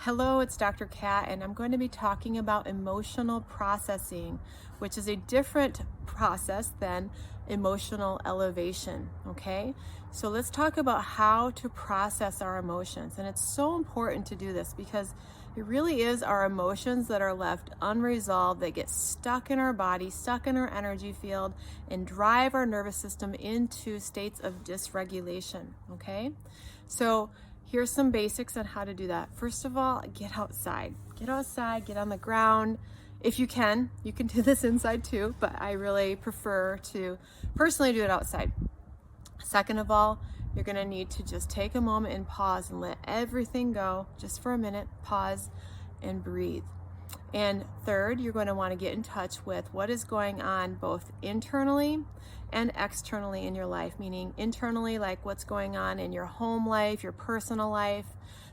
Hello, it's Dr. Kat, and I'm going to be talking about emotional processing, which is a different process than emotional elevation. Okay, so let's talk about how to process our emotions. And it's so important to do this because it really is our emotions that are left unresolved, that get stuck in our body, stuck in our energy field, and drive our nervous system into states of dysregulation. Okay, so here's some basics on how to do that. First of all, get outside. Get outside, get on the ground. If you can do this inside too, but I really prefer to personally do it outside. Second of all, you're gonna need to just take a moment and pause and let everything go just for a minute. Pause and breathe. And third, you're going to want to get in touch with what is going on both internally and externally in your life, meaning internally, like what's going on in your home life, your personal life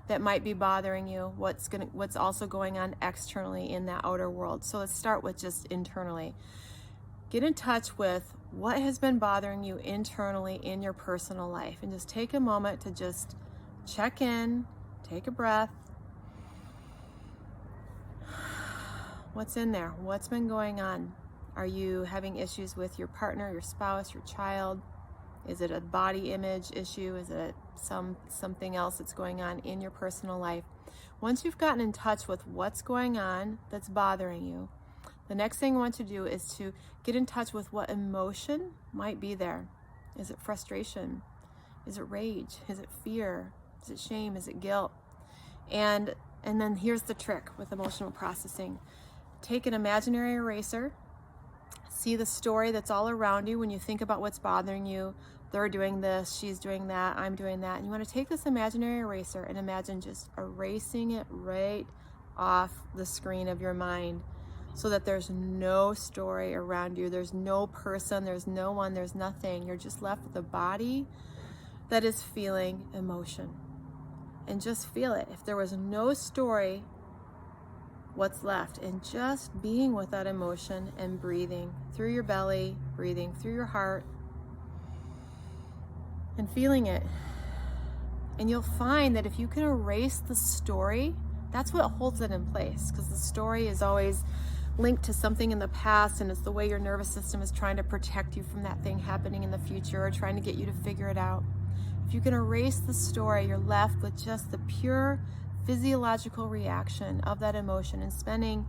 that might be bothering you, what's also going on externally in that outer world. So let's start with just internally. Get in touch with what has been bothering you internally in your personal life, and just take a moment to just check in, take a breath. What's in there? What's been going on? Are you having issues with your partner, your spouse, your child? Is it a body image issue? Is it something else that's going on in your personal life? Once you've gotten in touch with what's going on that's bothering you, the next thing you want to do is to get in touch with what emotion might be there. Is it frustration? Is it rage? Is it fear? Is it shame? Is it guilt? And then here's the trick with emotional processing. Take an imaginary eraser, see the story that's all around you when you think about what's bothering you. They're doing this, she's doing that, I'm doing that. And you want to take this imaginary eraser and imagine just erasing it right off the screen of your mind so that there's no story around you. There's no person, there's no one, there's nothing. You're just left with a body that is feeling emotion. And just feel it. If there was no story, what's left? And just being with that emotion and breathing through your belly, breathing through your heart, and feeling it. And you'll find that if you can erase the story, that's what holds it in place, because the story is always linked to something in the past, and it's the way your nervous system is trying to protect you from that thing happening in the future, or trying to get you to figure it out. If you can erase the story, you're left with just the pure physiological reaction of that emotion, and spending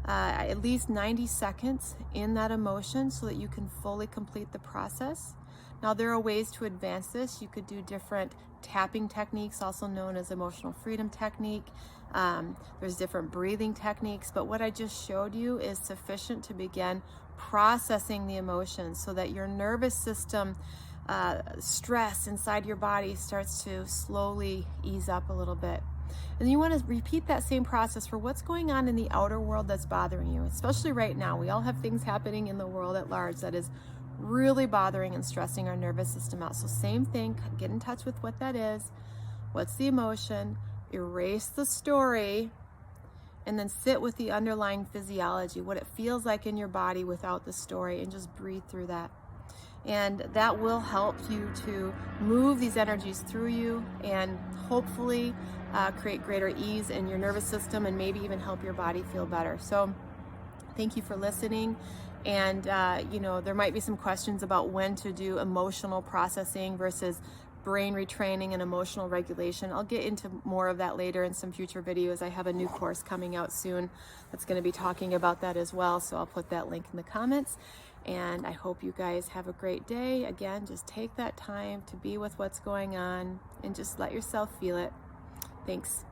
at least 90 seconds in that emotion so that you can fully complete the process. Now, there are ways to advance this. You could do different tapping techniques, also known as emotional freedom technique. There's different breathing techniques, but what I just showed you is sufficient to begin processing the emotions so that your nervous system stress inside your body starts to slowly ease up a little bit. And you want to repeat that same process for what's going on in the outer world that's bothering you, especially right now. We all have things happening in the world at large that is really bothering and stressing our nervous system out. So same thing, get in touch with what that is. What's the emotion? Erase the story, and then sit with the underlying physiology, what it feels like in your body without the story, and just breathe through that. And that will help you to move these energies through you and hopefully create greater ease in your nervous system, and maybe even help your body feel better. So thank you for listening. And there might be some questions about when to do emotional processing versus brain retraining and emotional regulation. I'll get into more of that later in some future videos. I have a new course coming out soon that's going to be talking about that as well. So I'll put that link in the comments. And I hope you guys have a great day. Again, just take that time to be with what's going on and just let yourself feel it. Thanks.